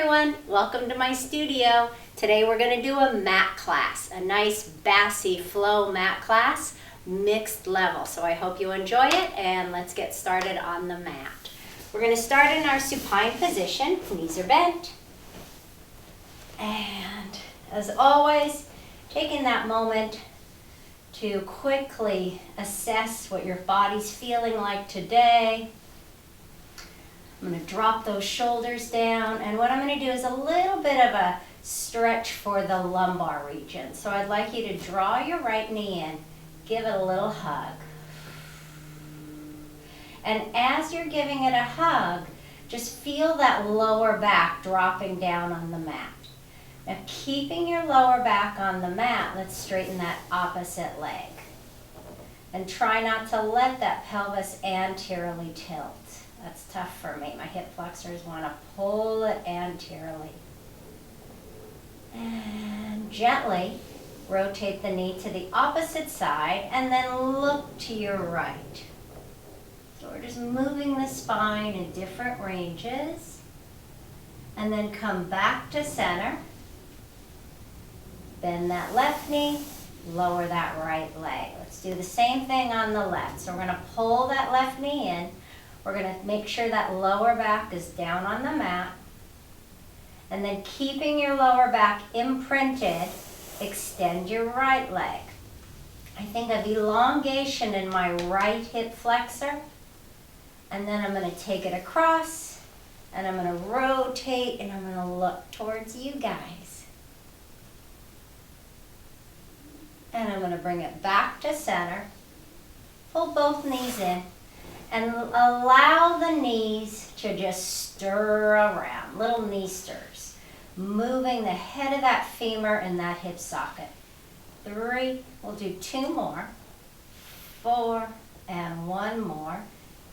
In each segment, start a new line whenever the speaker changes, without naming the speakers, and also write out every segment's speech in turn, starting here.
everyone, welcome to my studio. Today we're going to do a mat class, a nice bassy flow mat class, mixed level. So I hope you enjoy it and let's get started on the mat. We're going to start in our supine position, knees are bent. And as always, taking that moment to quickly assess what your body's feeling like today. I'm going to drop those shoulders down, and what I'm going to do is a little bit of a stretch for the lumbar region. So I'd like you to draw your right knee in, give it a little hug. And as you're giving it a hug, just feel that lower back dropping down on the mat. Now keeping your lower back on the mat, let's straighten that opposite leg. And try not to let that pelvis anteriorly tilt. That's tough for me. My hip flexors want to pull it anteriorly. And gently rotate the knee to the opposite side and then look to your right. So we're just moving the spine in different ranges. And then come back to center. Bend that left knee, lower that right leg. Let's do the same thing on the left. So we're going to pull that left knee in. We're going to make sure that lower back is down on the mat. And then keeping your lower back imprinted, extend your right leg. I think of elongation in my right hip flexor. And then I'm going to take it across, and I'm going to rotate, and I'm going to look towards you guys. And I'm going to bring it back to center. Pull both knees in. And allow the knees to just stir around, little knee stirs. Moving the head of that femur in that hip socket. 3, we'll do 2 more. 4, and 1 more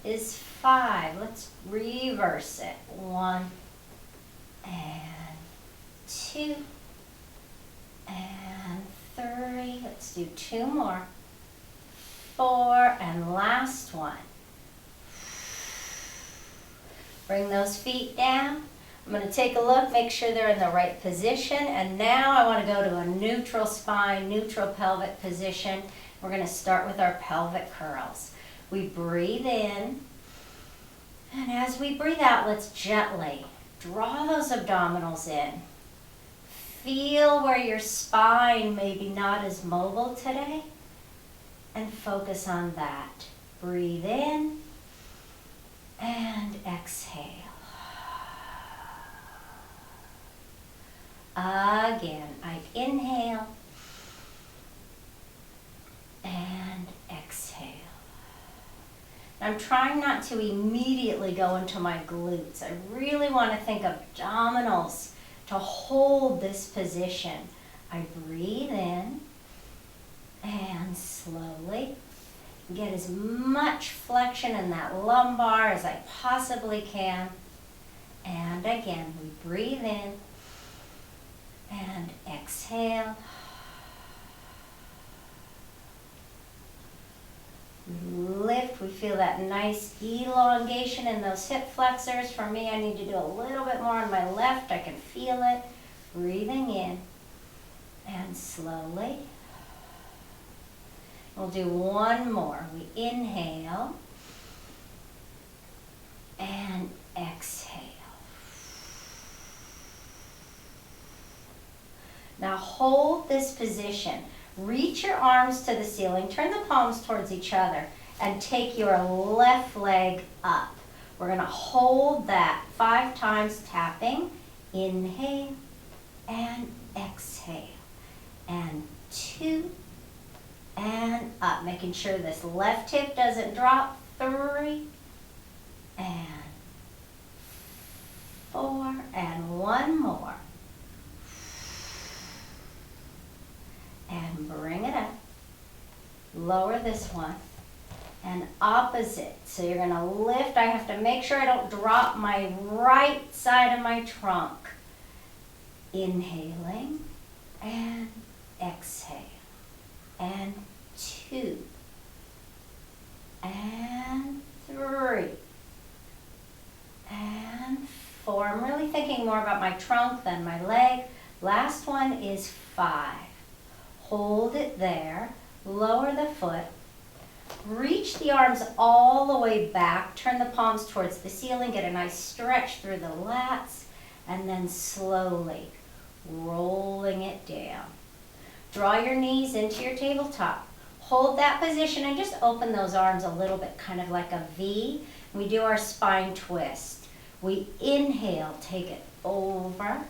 is 5. Let's reverse it. 1, and 2, and 3. Let's do 2 more. 4, and last one. Bring those feet down. I'm going to take a look, make sure they're in the right position. And now I want to go to a neutral spine, neutral pelvic position. We're going to start with our pelvic curls. We breathe in. And as we breathe out, let's gently draw those abdominals in. Feel where your spine may be not as mobile today. And focus on that. Breathe in. And exhale. Again, I inhale and exhale. I'm trying not to immediately go into my glutes. I really want to think of abdominals to hold this position. I breathe in and slowly get as much flexion in that lumbar as I possibly can. And again, we breathe in and exhale. Lift, we feel that nice elongation in those hip flexors. For me, I need to do a little bit more on my left. I can feel it. Breathing in and slowly. We'll do 1 more. We inhale and exhale. Now hold this position. Reach your arms to the ceiling. Turn the palms towards each other and take your left leg up. We're going to hold that 5 times, tapping. Inhale and exhale. And 2. And up, making sure this left hip doesn't drop. 3, and 4, and 1 more. And bring it up. Lower this one. And opposite. So you're going to lift. I have to make sure I don't drop my right side of my trunk. Inhaling and exhale. And 2, and 3, and 4. I'm really thinking thinking more about my trunk than my leg. Last one is 5. Hold it there, lower the foot, reach the arms all the way back, turn the palms towards the ceiling, get a nice stretch through the lats, and then slowly rolling it down. Draw your knees into your tabletop. Hold that position and just open those arms a little bit, kind of like a V. We do our spine twist. We inhale, take it over.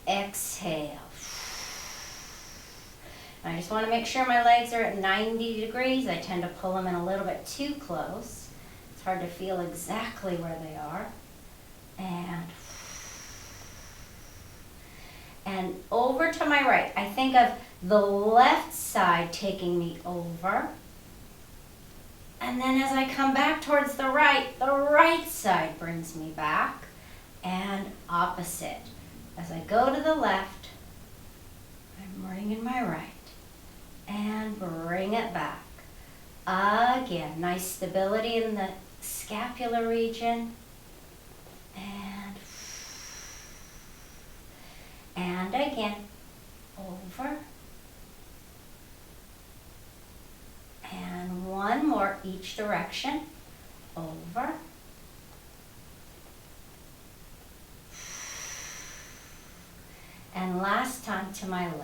Exhale. I just want to make sure my legs are at 90 degrees. I tend to pull them in a little bit too close. It's hard to feel exactly where they are. And over to my right. I think of the left side taking me over. And then as I come back towards the right side brings me back. And opposite. As I go to the left, I'm bringing my right. And bring it back. Again, nice stability in the scapular region. And again, over. And one more each direction. Over. And last time to my left.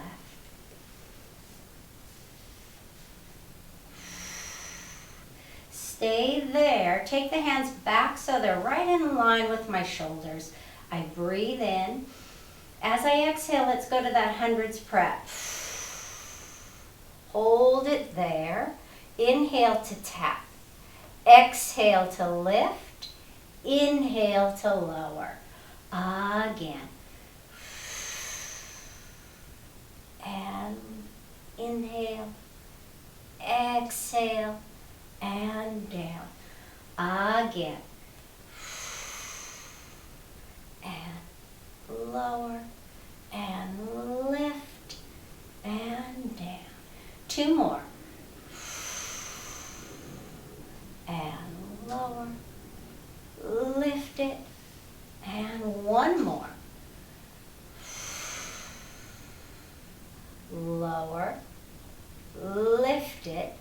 Stay there. Take the hands back so they're right in line with my shoulders. I breathe in. As I exhale, let's go to that hundreds prep. Hold it there. Inhale to tap. Exhale to lift. Inhale to lower. Again. And inhale. Exhale. And down. Again. And lower. And lift. And down. 2 more. And lower. Lift it. And 1 more. Lower. Lift it.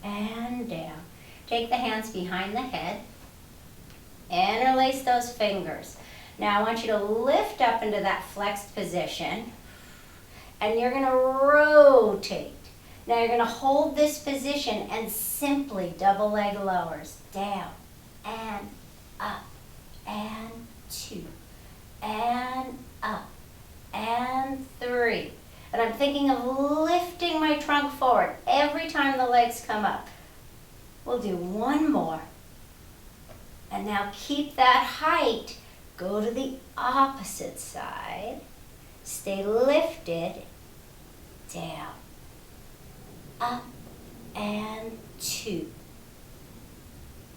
And down. Take the hands behind the head. Interlace those fingers. Now I want you to lift up into that flexed position. And you're going to rotate. Now you're going to hold this position and simply double leg lowers. Down and up and 2 and up and 3. And I'm thinking of lifting my trunk forward every time the legs come up. We'll do 1 more. And now keep that height. Go to the opposite side. Stay lifted. Down. Up and 2.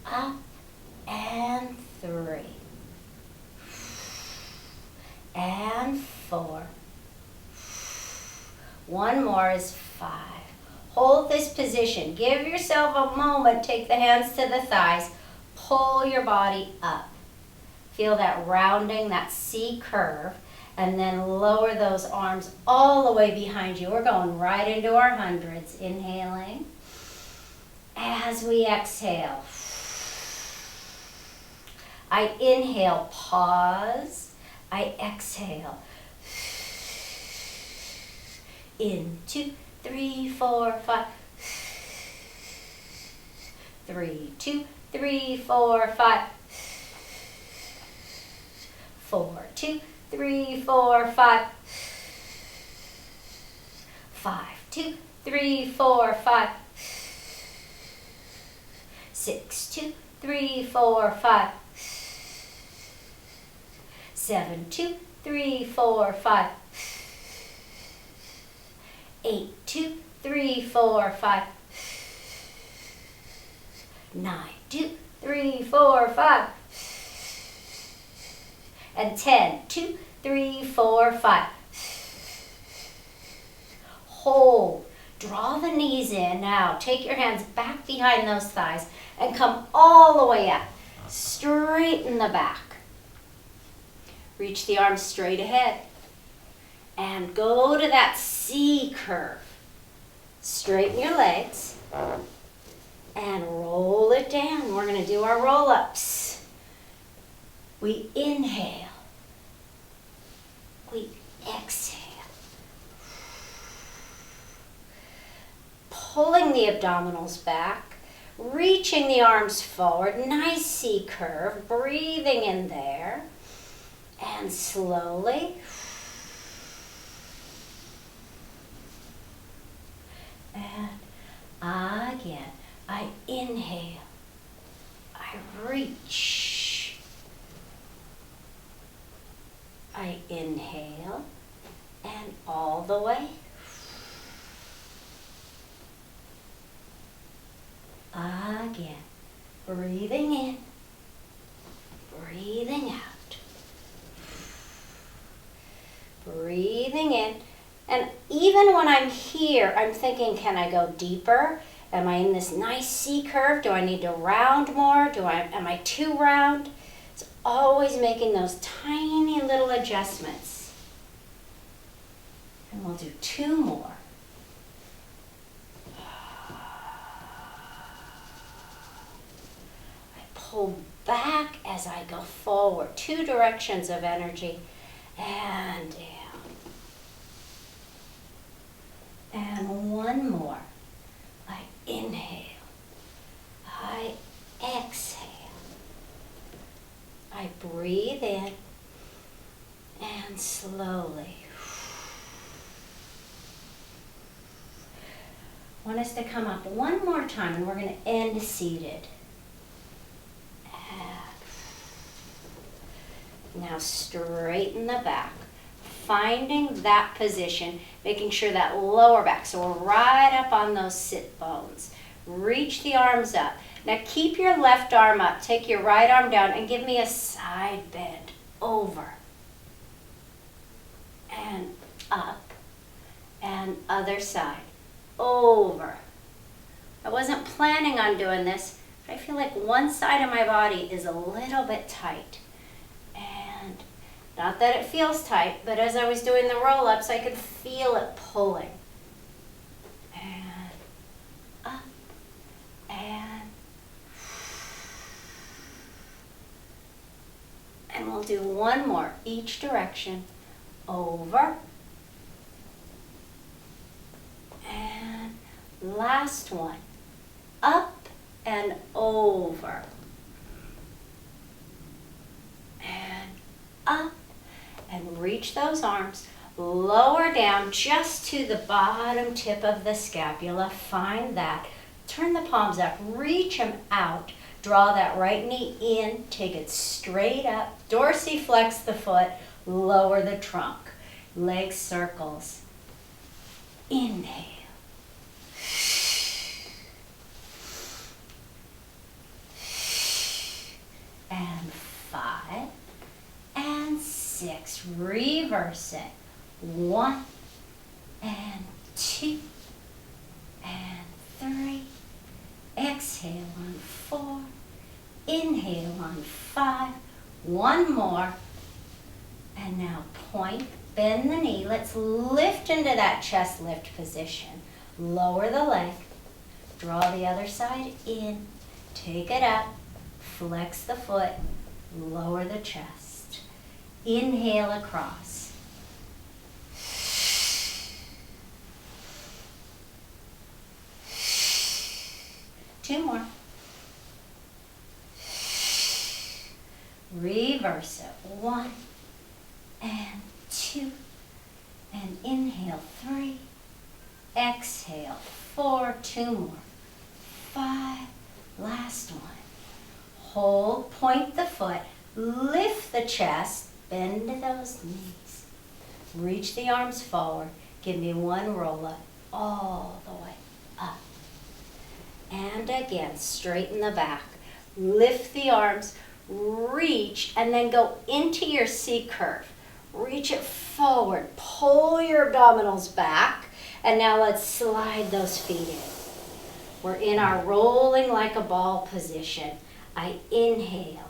Up and 3. And 4. 1 more is 5. Hold this position. Give yourself a moment. Take the hands to the thighs. Pull your body up. Feel that rounding, that C curve. And then lower those arms all the way behind you. We're going right into our hundreds. Inhaling. As we exhale. I inhale, pause. I exhale. In 2, 3, 4, 5. 3, 2, 3, 4, 5. 4, 2, 3, 4, 5. 5, 2, 3, 4, 5. 6, 2, 3, 4, 5. 7, 2, 3, 4, 5. 8, 2, 3, 4, 5. 9, 2, 3, 4, 5. And 10, 2, 3, 4, 5. Hold. Draw the knees in. Now take your hands back behind those thighs and come all the way up. Straighten the back. Reach the arms straight ahead. And go to that C curve. Straighten your legs. And roll it down. We're going to do our roll-ups. We inhale. We exhale. Pulling the abdominals back. Reaching the arms forward. Nice C curve. Breathing in there. And slowly. And again. I inhale. I reach. I inhale. And all the way. Again. Breathing in. Breathing out. Breathing in. And even when I'm here, I'm thinking, can I go deeper? Am I in this nice C curve? Do I need to round more? Am I too round? It's always making those tiny little adjustments. And we'll do 2 more. I pull back as I go forward. 2 directions of energy. And down. And 1 more. I inhale. I exhale. I breathe in. And slowly. I want us to come up 1 more time, and we're going to end seated. Now straighten the back. Finding that position, making sure that lower back, so we're right up on those sit bones. Reach the arms up. Now keep your left arm up, take your right arm down, and give me a side bend. Over. And up. And other side. Over. I wasn't planning on doing this, but I feel like one side of my body is a little bit tight. And not that it feels tight, but as I was doing the roll-ups, I could feel it pulling. And up. And we'll do 1 more, each direction. Over. And last one. Up and over. And up. And reach those arms. Lower down just to the bottom tip of the scapula. Find that. Turn the palms up. Reach them out. Draw that right knee in. Take it straight up. Dorsiflex the foot. Lower the trunk. Leg circles. Inhale. And 5. And 6. Reverse it. 1. And 2. And 3. Exhale on 4. Inhale on 5. 1 more. And now point, bend the knee. Let's lift into that chest lift position. Lower the leg. Draw the other side in. Take it up. Flex the foot. Lower the chest. Inhale across. Two more. Reverse it. 1 and 2. And inhale 3. Exhale 4. 2 more. 5. Last one. Hold, point the foot, lift the chest, bend those knees. Reach the arms forward. Give me 1 roll up all the way up. And again, straighten the back. Lift the arms, reach, and then go into your C curve. Reach it forward. Pull your abdominals back. And now let's slide those feet in. We're in our rolling like a ball position. I inhale.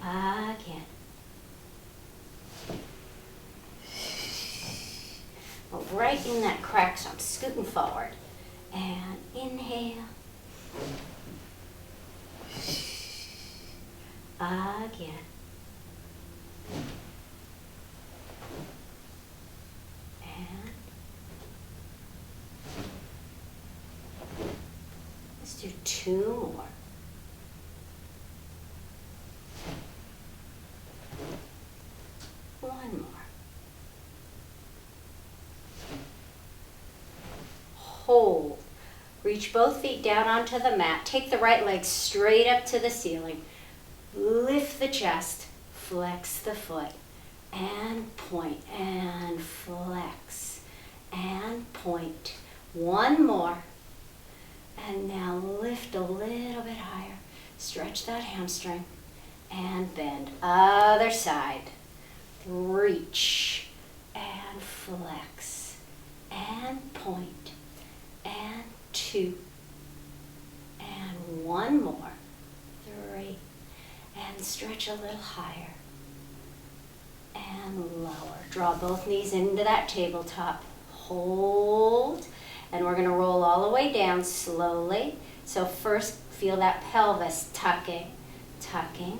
Again. Well, right in that crack, so I'm scooting forward. And inhale. Again. And let's do 2 more. One more. Hold. Reach both feet down onto the mat. Take the right leg straight up to the ceiling. Lift the chest. Flex the foot. And point. And flex. And point. One more. And now lift a little bit higher. Stretch that hamstring. And bend. Other side. Reach. And flex. And point. And 2. And 1 more. 3. And stretch a little higher. And lower. Draw both knees into that tabletop. Hold. And we're going to roll all the way down slowly. So first feel that pelvis tucking, tucking,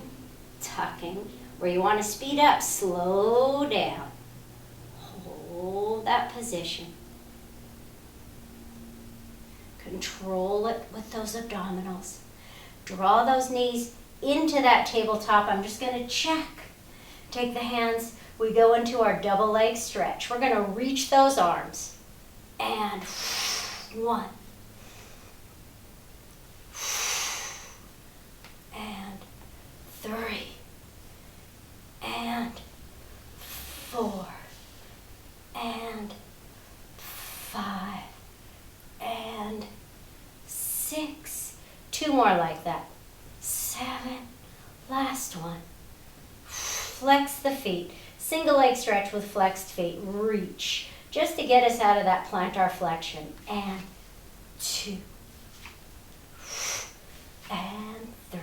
tucking. Where you want to speed up, slow down. Hold that position. Control it with those abdominals. Draw those knees into that tabletop. I'm just going to check. Take the hands. We go into our double leg stretch. We're going to reach those arms. And 1. And 3. And 4. And 5. And 6. 2 more like that. 7. Last one. Flex the feet. Single leg stretch with flexed feet. Reach. Just to get us out of that plantar flexion. And 2. And 3.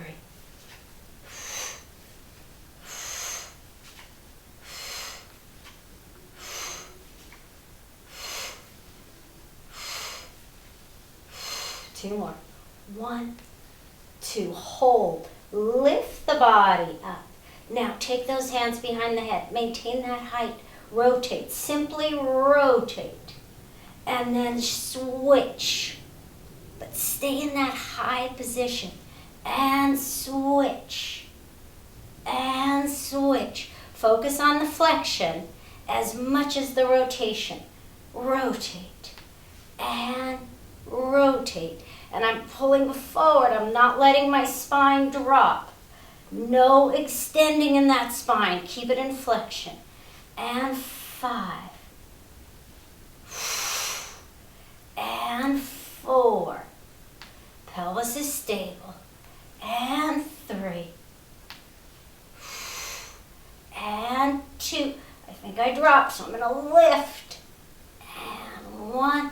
Two more. 1, 2. Hold. Lift the body up. Now take those hands behind the head. Maintain that height. Rotate. Simply rotate. And then switch. But stay in that high position. And switch. And switch. Focus on the flexion as much as the rotation. Rotate. And rotate. And I'm pulling forward. I'm not letting my spine drop. No extending in that spine. Keep it in flexion. And 5. And 4. Pelvis is stable. And 3. And 2. I think I dropped, so I'm going to lift. And 1.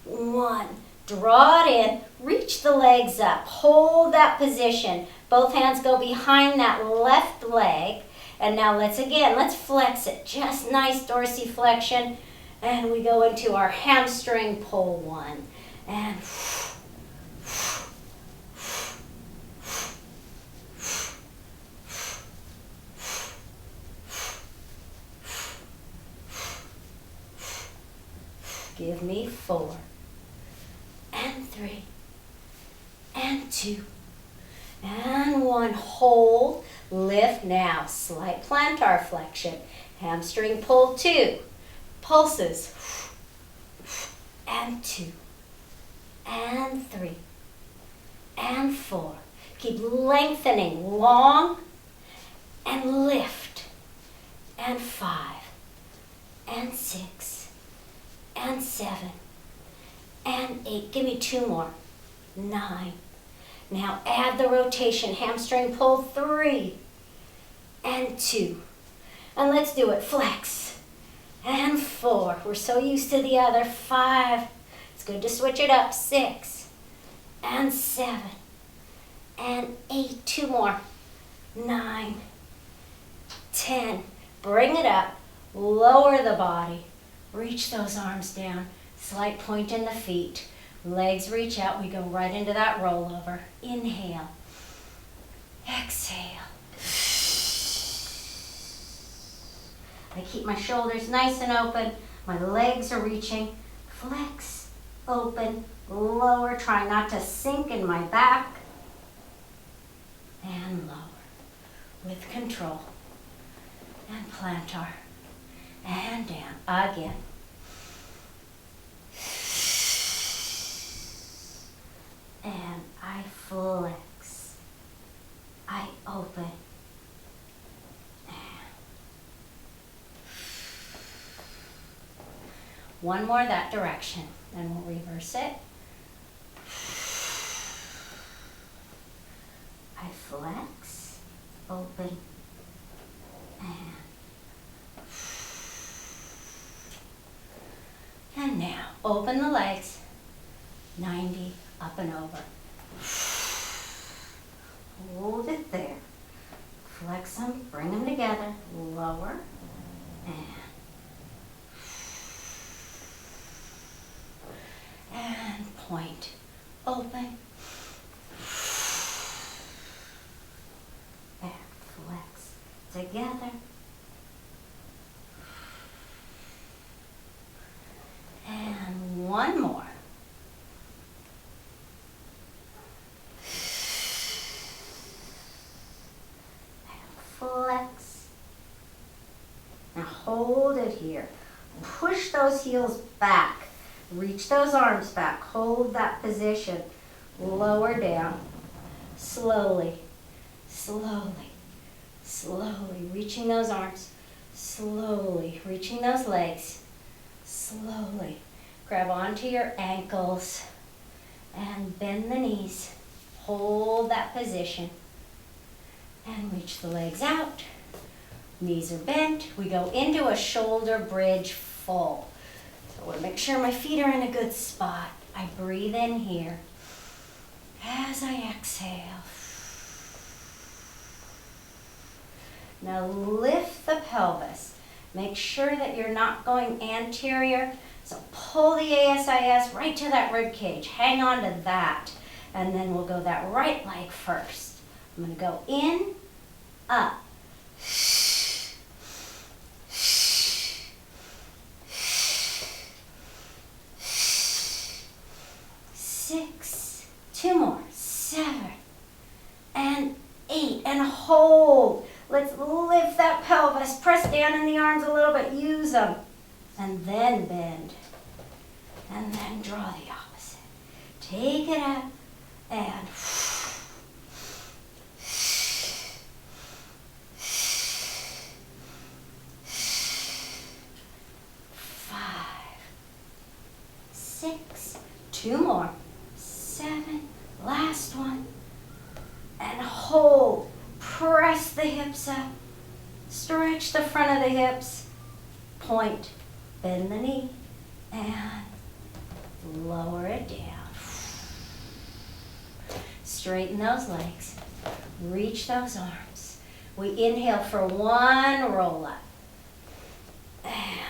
1. Draw it in. Reach the legs up. Hold that position. Both hands go behind that left leg. And now let's flex it. Just nice dorsiflexion. And we go into our hamstring pull 1. And give me 4. And 3. And 2. And 1. Hold. Lift now. Slight plantar flexion. Hamstring pull 2. Pulses. And 2. And 3. And 4. Keep lengthening. Long. And lift. And 5. And 6. And 7. And 8. Give me 2 more. 9. Now add the rotation. Hamstring pull 3. And 2. And let's do it. Flex. And 4. We're so used to the other. 5. It's good to switch it up. 6. And 7. And 8. 2 more. 9, 10. Bring it up. Lower the body. Reach those arms down. Slight point in the feet. Legs reach out. We go right into that rollover. Inhale. Exhale. I keep my shoulders nice and open. My legs are reaching. Flex, open, lower. Try not to sink in my back. And lower. With control. And plantar. And down. Again. And I flex. I open. One more that direction, then we'll reverse it. I flex, open, and now open the legs, 90, up and over. Hold it there. Flex them, bring them together, lower, and point, open, back, flex, together, and one more. Flex. Now hold it here. Push those heels back. Reach those arms back. Hold that position. Lower down. Slowly, slowly, slowly. Reaching those arms. Slowly. Reaching those legs. Slowly. Grab onto your ankles and bend the knees. Hold that position. And reach the legs out. Knees are bent. We go into a shoulder bridge full. So I want to make sure my feet are in a good spot. I breathe in here. As I exhale. Now lift the pelvis. Make sure that you're not going anterior. So pull the ASIS right to that rib cage. Hang on to that. And then we'll go that right leg first. I'm going to go in, up. 6, 2 more, 7, and 8, and hold. Let's lift that pelvis. Press down in the arms a little bit. Use them. And then bend. And then draw the opposite. Take it up and 6, 2 more, 7, last one, and hold. Press the hips up, stretch the front of the hips, point, bend the knee, and lower it down. Straighten those legs, reach those arms. We inhale for one roll up, and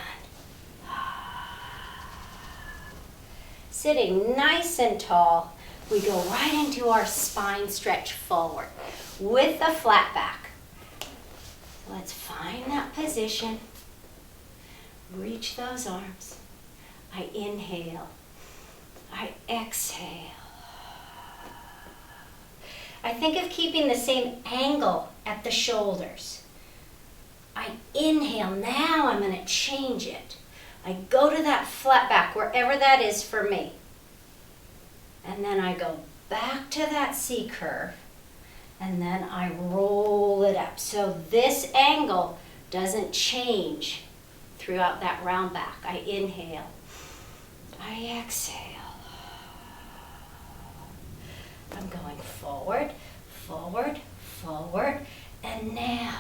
sitting nice and tall, we go right into our spine stretch forward with the flat back. So let's find that position. Reach those arms. I inhale. I exhale. I think of keeping the same angle at the shoulders. I inhale. Now I'm going to change it. I go to that flat back, wherever that is for me. And then I go back to that C curve. And then I roll it up. So this angle doesn't change throughout that round back. I inhale. I exhale. I'm going forward, forward, forward. And now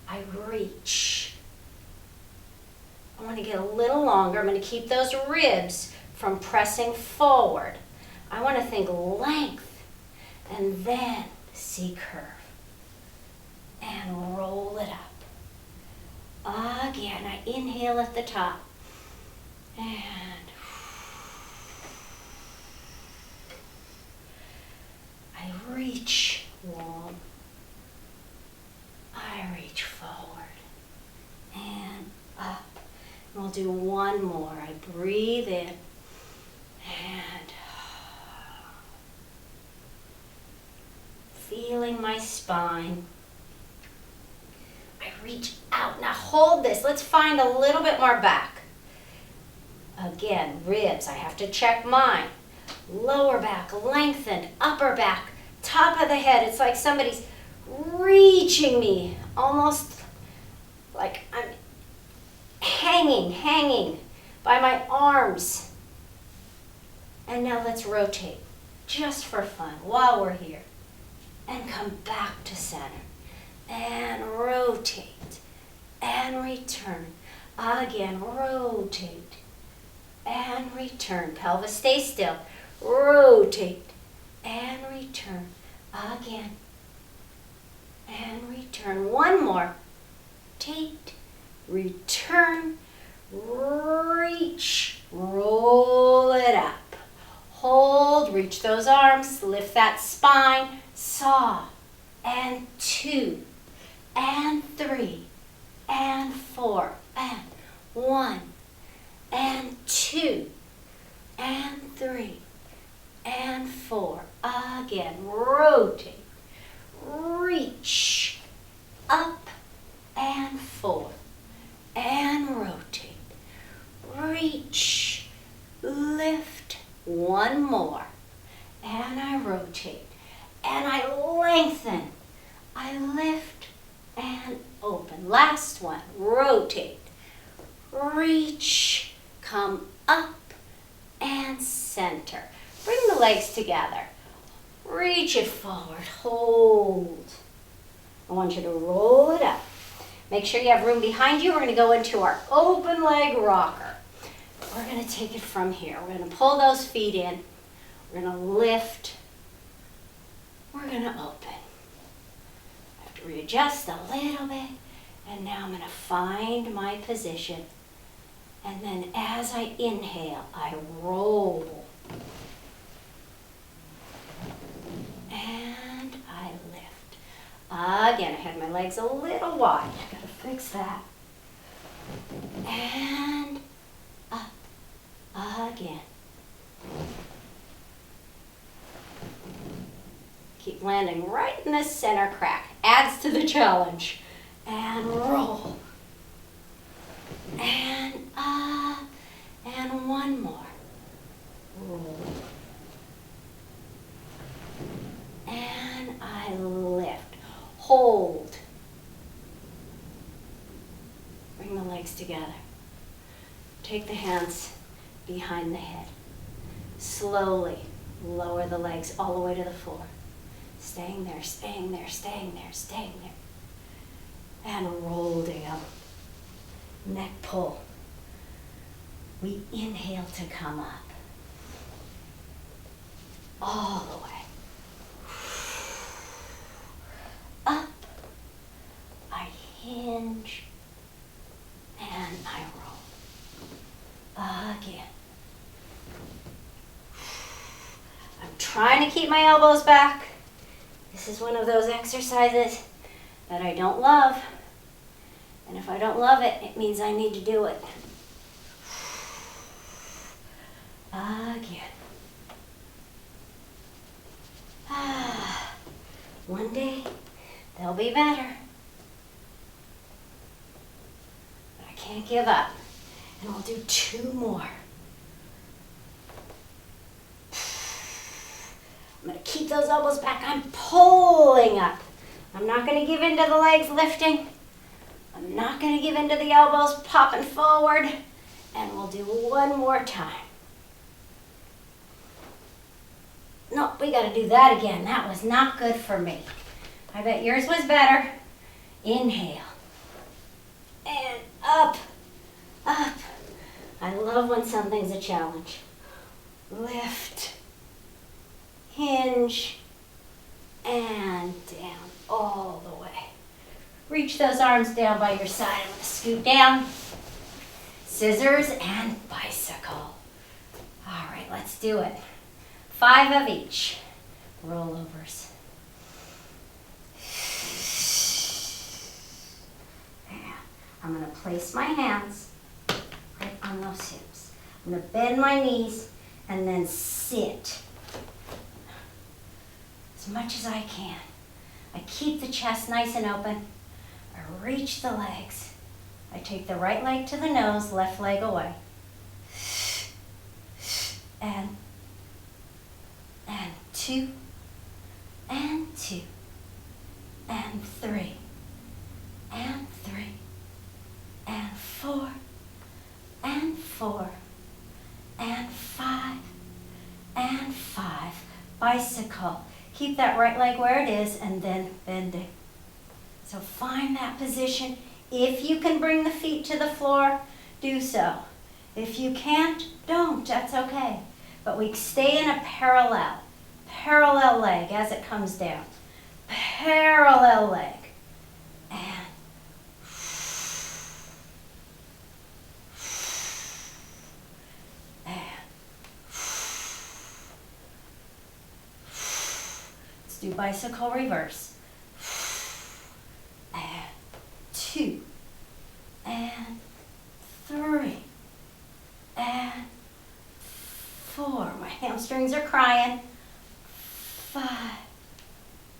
I reach. I want to get a little longer. I'm going to keep those ribs from pressing forward. I want to think length and then C curve. and roll it up. Again, I inhale at the top. And I reach long. I reach forward and up. And we'll do one more. I breathe in and feeling my spine. I reach out. Now hold this. Let's find a little bit more back. Again, ribs. I have to check mine. Lower back lengthened. Upper back. Top of the head. It's like somebody's reaching me. Almost like I'm hanging by my arms. And now let's rotate. Just for fun while we're here. And come back to center. And rotate. And return. Again, rotate. And return. Pelvis stay still. Rotate. And return. Again. And return. One more. Rotate. Return. Reach. Roll it up. Hold. Reach those arms. Lift that spine. Saw. And 2. And 3. And 4. And 1. And 2. And 3. And 4. Again. Rotate. Reach. Up. And 4. And rotate. Reach. Lift. One more. And I rotate. And I lengthen. I lift and open. Last one. Rotate. Reach. Come up and center. Bring the legs together. Reach it forward. Hold. I want you to roll it up. Make sure you have room behind you. We're going to go into our open leg rocker. We're going to take it from here. We're going to pull those feet in. We're going to lift. We're going to open. I have to readjust a little bit. And now I'm going to find my position. And then as I inhale, I roll. And I lift. Again, I had my legs a little wide. Got to fix that. And up. Again. Keep landing right in the center crack. Adds to the challenge. And roll. And up. And one more. Roll. And I lift. Hold. Bring the legs together. Take the hands behind the head. Slowly lower the legs all the way to the floor. Staying there, staying there, staying there, staying there. And roll down. Neck pull. We inhale to come up. All the way. Up. I hinge. And I roll. Again. I'm trying to keep my elbows back. This is one of those exercises that I don't love. And if I don't love it, it means I need to do it. Again. One day, they'll be better. But I can't give up. And we'll do 2 more. I'm going to keep those elbows back. I'm pulling up. I'm not going to give in to the legs lifting. I'm not going to give in to the elbows popping forward. And we'll do one more time. No, we got to do that again. That was not good for me. I bet yours was better. Inhale. And up. Up. I love when something's a challenge. Lift. Hinge. And down. All the way. Reach those arms down by your side. I'm going to scoot down. Scissors and bicycle. All right, let's do it. 5 of each. Rollovers. And I'm going to place my hands right on those hips. I'm going to bend my knees and then sit as much as I can. I keep the chest nice and open. I reach the legs. I take the right leg to the nose, left leg away. And 2, and 2, and 3, and 3, and 4, and 4, and 5, and 5. Bicycle. Keep that right leg where it is and then bending. So find that position. If you can bring the feet to the floor, do so. If you can't, don't. That's okay. But we stay in a parallel leg as it comes down. Parallel leg. And let's do bicycle reverse. And 2, and 3, and 4. My hamstrings are crying. 5,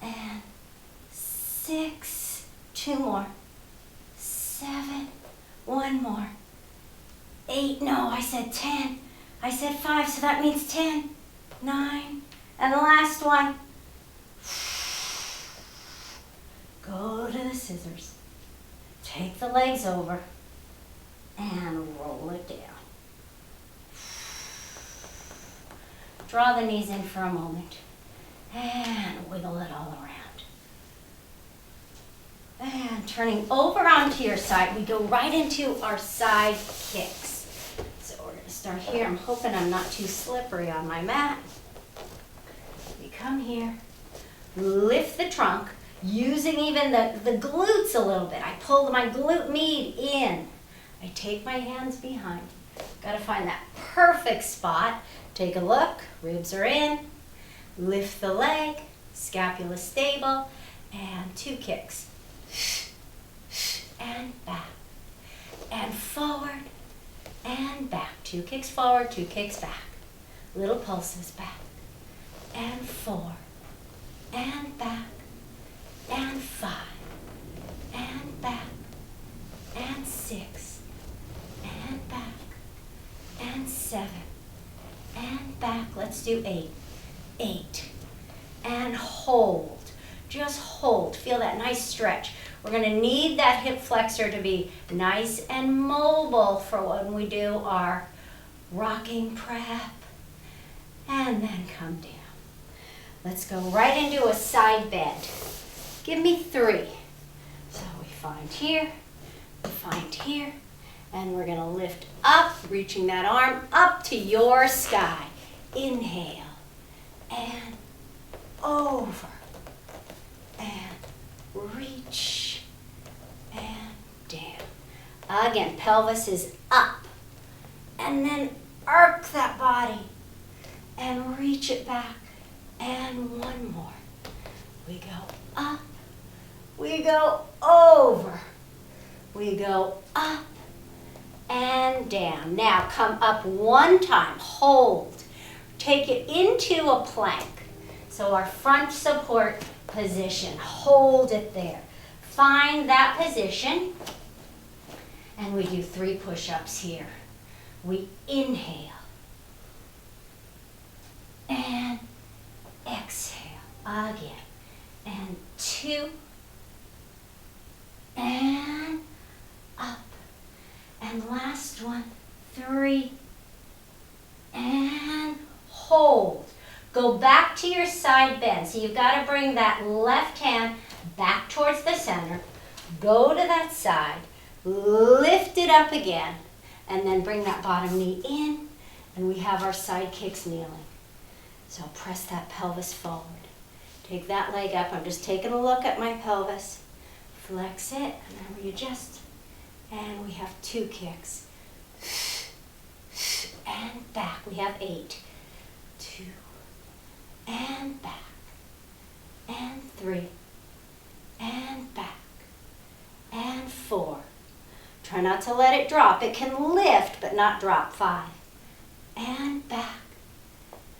and 6. 2 more. 7. 1 more. 8. No, I said 10. I said 5, so that means 10. 9. And the last one. Go to the scissors. Take the legs over and roll it down. Draw the knees in for a moment and wiggle it all around. And turning over onto your side, we go right into our side kicks. So we're going to start here. I'm hoping I'm not too slippery on my mat. We come here, lift the trunk, using even the glutes a little bit. I pull my glute med in. I take my hands behind. Got to find that perfect spot. Take a look. Ribs are in. Lift the leg. Scapula stable. And 2 kicks. And back. And forward. And back. 2 kicks forward. 2 kicks back. Little pulses back. And 4. And back. And 5, and back, and 6, and back, and 7, and back. Let's do 8. 8, and hold. Just hold. Feel that nice stretch. We're going to need that hip flexor to be nice and mobile for when we do our rocking prep. And then come down. Let's go right into a side bend. Give me 3. So we find here, and we're going to lift up, reaching that arm up to your sky. Inhale, and over, and reach, and down. Again, pelvis is up, and then arc that body, and reach it back, and 1 more. We go up. We go over. We go up and down. Now come up 1 time. Hold. Take it into a plank. So our front support position. Hold it there. Find that position. And we do 3 push-ups here. We inhale. And exhale. Again. And 2. And up. And last one, 3. And hold. Go back to your side bend. So you've got to bring that left hand back towards the center. Go to that side. Lift it up again. And then bring that bottom knee in. And we have our Sidekicks Kneeling. So press that pelvis forward. Take that leg up. I'm just taking a look at my pelvis. Flex it, and then we adjust. And we have 2 kicks. And back. We have 8. 2. And back. And 3. And back. And 4. Try not to let it drop. It can lift, but not drop. 5. And back.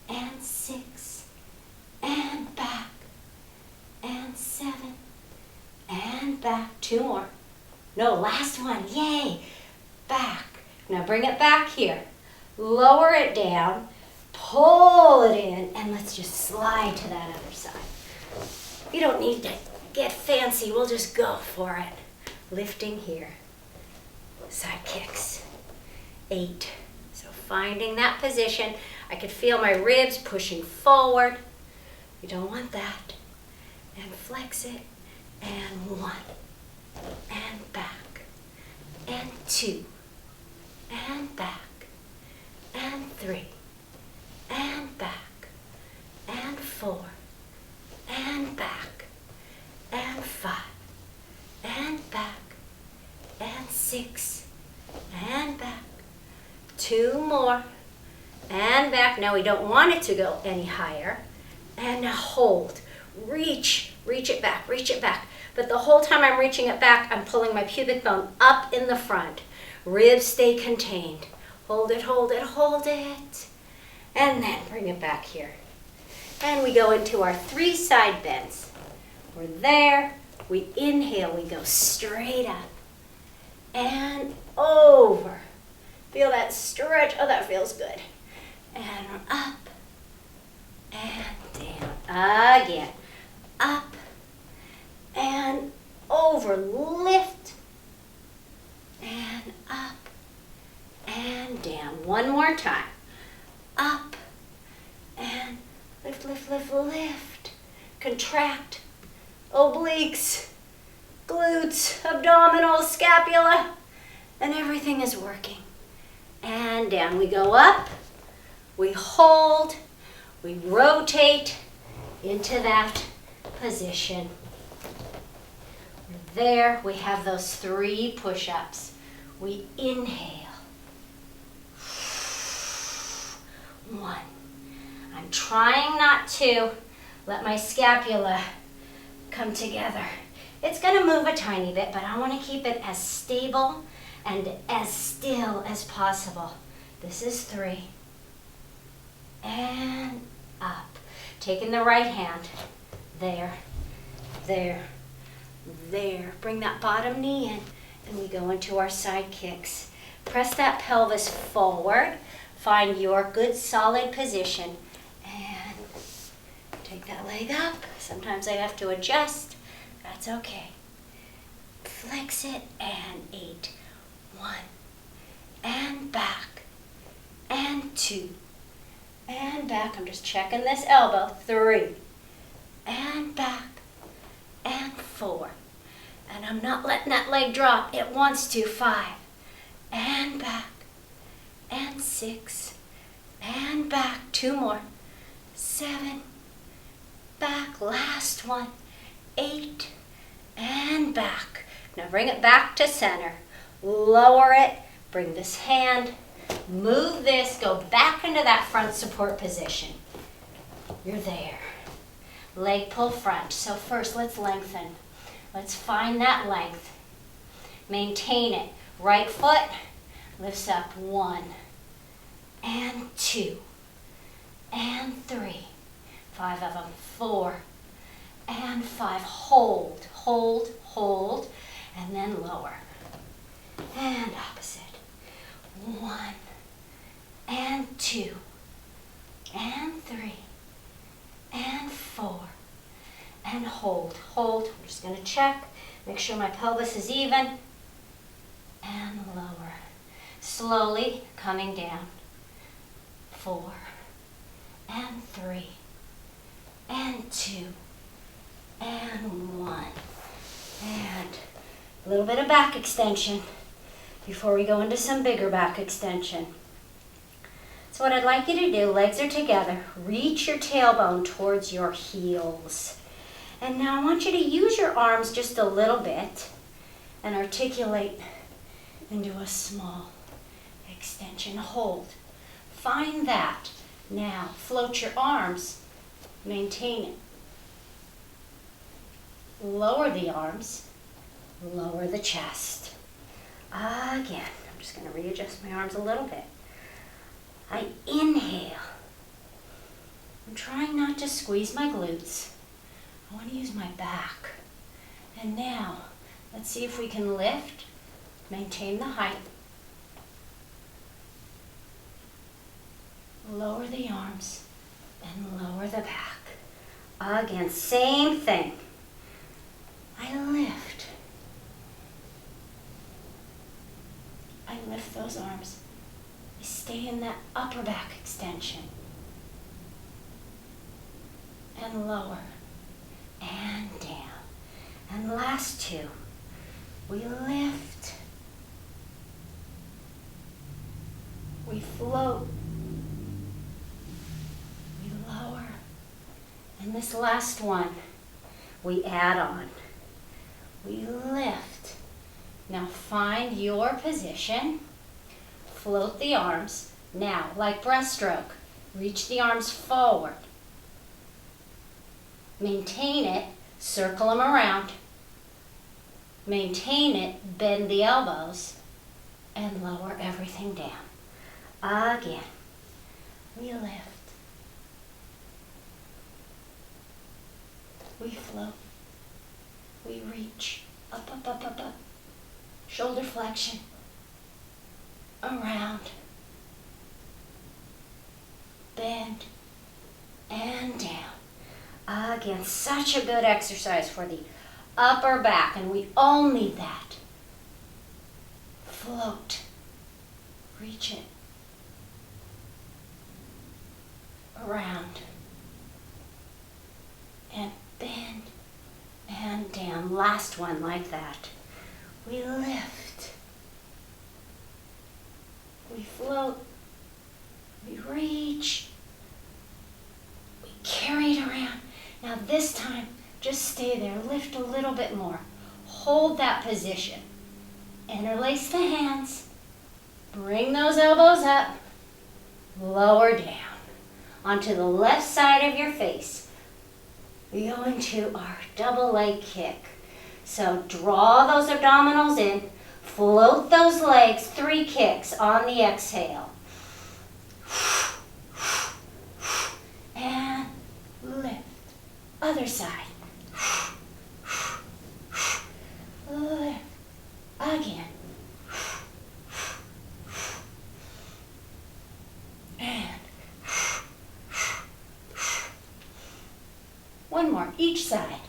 And 6. And back. And 7. And back. 2 more. No, last one. Yay. Back. Now bring it back here. Lower it down. Pull it in. And let's just slide to that other side. You don't need to get fancy. We'll just go for it. Lifting here. Side kicks. 8. So finding that position. I could feel my ribs pushing forward. You don't want that. And flex it. And 1. And back. And 2. And back. And 3. And back. And 4. And back. And 5. And back. And 6. And back. 2 more. And back. Now we don't want it to go any higher. And now hold. Reach it back, reach it back. But the whole time I'm reaching it back, I'm pulling my pubic bone up in the front. Ribs stay contained. Hold it, hold it, hold it. And then bring it back here. And we go into our 3 side bends. We're there. We inhale, we go straight up. And over. Feel that stretch. Oh, that feels good. And we're up. And down. Again. Up. And over. Lift. And up. And down. One more time. Up. And lift, lift, lift, lift. Contract. Obliques. Glutes. Abdominals. Scapula. And everything is working. And down. We go up. We hold. We rotate into that position. We're there. We have those 3 push-ups. We inhale. 1. I'm trying not to let my scapula come together. It's going to move a tiny bit, but I want to keep it as stable and as still as possible. This is 3. And up. Taking the right hand. There, there, there. Bring that bottom knee in, and we go into our side kicks. Press that pelvis forward. Find your good solid position. And take that leg up. Sometimes I have to adjust. That's okay. Flex it, and 8. 1. And back. And 2. And back. I'm just checking this elbow. 3. And back. And 4. And I'm not letting that leg drop. It wants to. 5. And back. And 6. And back. 2 more. 7. Back. Last one. 8. And back. Now bring it back to center. Lower it. Bring this hand. Move this, go back into that front support position. You're there. Leg pull front. So first, let's lengthen. Let's find that length. Maintain it. Right foot lifts up. 1 and 2 and 3. 5 of them. 4 and 5. Hold, hold, hold, and then lower. And opposite. 1 and 2 and 3 and 4 and hold, hold. I'm just going to check, make sure my pelvis is even, and lower. Slowly coming down. 4 and 3 and 2 and 1. And a little bit of back extension before we go into some bigger back extension. So what I'd like you to do, legs are together, reach your tailbone towards your heels. And now I want you to use your arms just a little bit and articulate into a small extension. Hold. Find that. Now float your arms. Maintain it. Lower the arms. Lower the chest. Again. I'm just going to readjust my arms a little bit. I inhale. I'm trying not to squeeze my glutes. I want to use my back. And now, let's see if we can lift, maintain the height. Lower the arms and lower the back. Again, same thing. I lift. I lift those arms. I stay in that upper back extension. And lower. And down. And last two. We lift. We float. We lower. And this last one, we add on. We lift. Now find your position. Float the arms. Now, like breaststroke, reach the arms forward. Maintain it. Circle them around. Maintain it. Bend the elbows. And lower everything down. Again. We lift. We float. We reach. Up, up, up, up, up. Shoulder flexion. Around. Bend. And down. Again, such a good exercise for the upper back, and we all need that. Float. Reach it. Around. And bend. And down. Last one like that. We lift. We float. We reach. We carry it around. Now this time, just stay there. Lift a little bit more. Hold that position. Interlace the hands. Bring those elbows up. Lower down. Onto the left side of your face. We go into our double leg kick. So draw those abdominals in. Float those legs. 3 kicks on the exhale. And lift. Other side. Lift. Again. And one more, each side.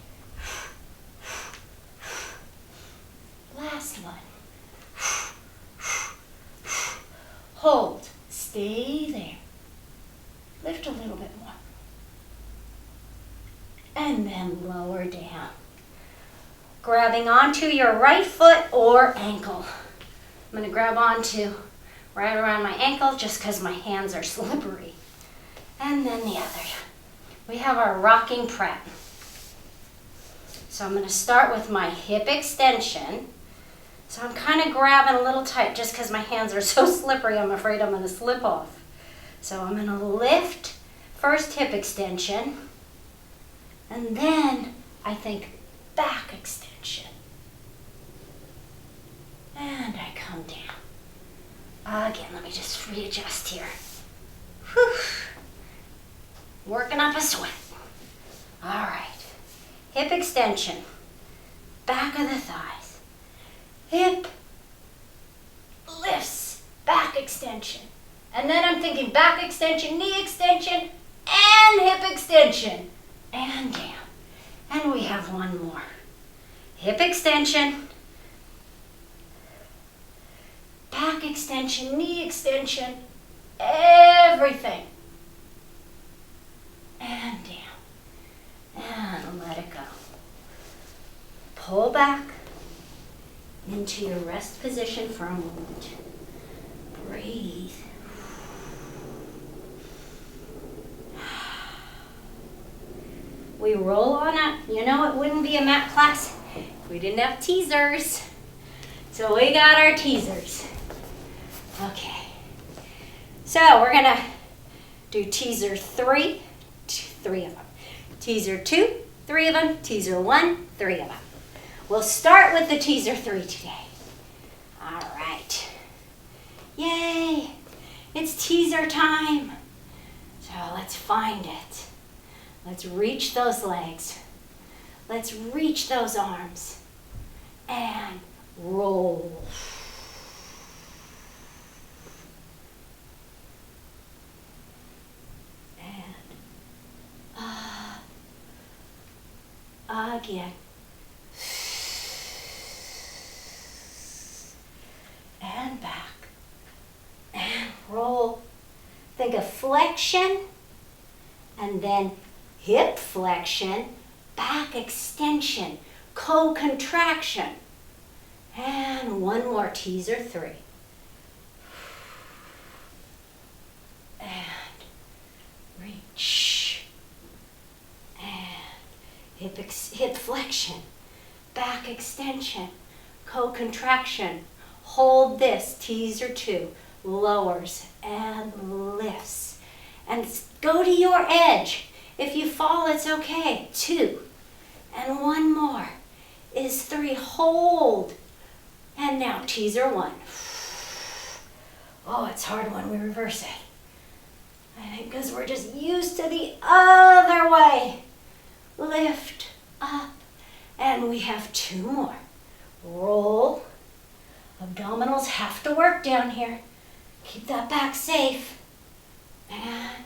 Last one. Hold. Stay there. Lift a little bit more. And then lower down. Grabbing onto your right foot or ankle. I'm going to grab onto right around my ankle just because my hands are slippery. And then the other. We have our rocking prep. So I'm going to start with my hip extension. So I'm kind of grabbing a little tight just because my hands are so slippery, I'm afraid I'm going to slip off. So I'm going to lift first hip extension. And then I think back extension. And I come down. Again, let me just readjust here. Whew. Working up a sweat. All right. Hip extension. Back of the thighs. Hip lifts. Back extension. And then I'm thinking back extension, knee extension, and hip extension. And down. And we have one more. Hip extension. Back extension, knee extension, everything. And down. And let it go. Pull back into your rest position for a moment. Breathe. We roll on up. You know, it wouldn't be a mat class if we didn't have teasers. So we got our teasers. Okay. So we're gonna do teaser 3, 3 of them. Teaser 2, 3 of them. Teaser 1, 3 of them. We'll start with the teaser 3 today. All right. Yay! It's teaser time. So let's find it. Let's reach those legs. Let's reach those arms. And roll. And again. And back. And roll. Think of flexion, and then hip flexion, back extension, co-contraction. And one more, teaser 3. And reach. And hip flexion, back extension, co-contraction. Hold this, teaser 2, lowers and lifts. And go to your edge. If you fall, it's okay. 2. And one more is 3. Hold. And now teaser 1. Oh, it's hard when we reverse it. I think because we're just used to the other way. Lift up. And we have 2 more. Roll. Abdominals have to work down here. Keep that back safe. And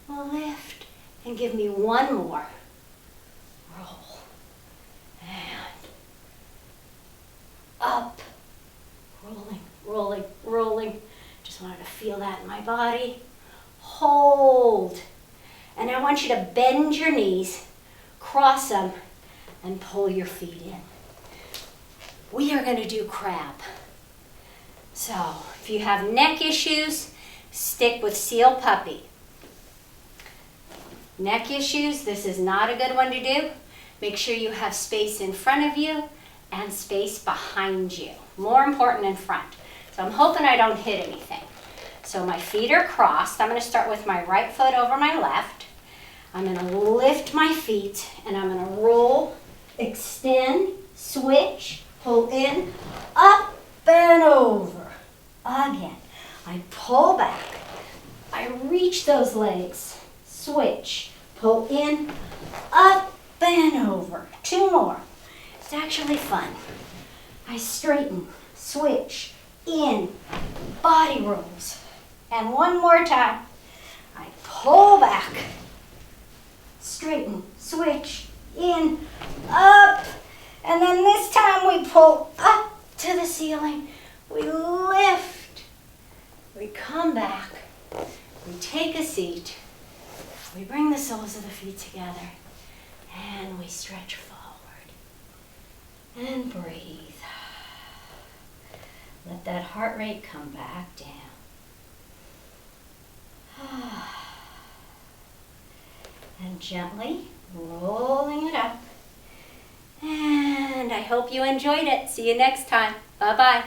lift. And give me 1 more. Roll. And up. Rolling, rolling, rolling. Just wanted to feel that in my body. Hold. And I want you to bend your knees, cross them, and pull your feet in. We are going to do crab. So if you have neck issues, stick with Seal Puppy. Neck issues, this is not a good one to do. Make sure you have space in front of you and space behind you. More important in front. So I'm hoping I don't hit anything. So my feet are crossed. I'm going to start with my right foot over my left. I'm going to lift my feet and I'm going to roll, extend, switch, pull in, up and over. Again, I pull back. I reach those legs, switch, pull in, up and over. 2 more. It's actually fun. I straighten, switch, in, body rolls. And one more time. I pull back, straighten, switch, in, up. And then this time we pull up to the ceiling. We lift. We come back. We take a seat. We bring the soles of the feet together. And we stretch forward. And breathe. Let that heart rate come back down. And gently rolling it up. And I hope you enjoyed it. See you next time. Bye-bye.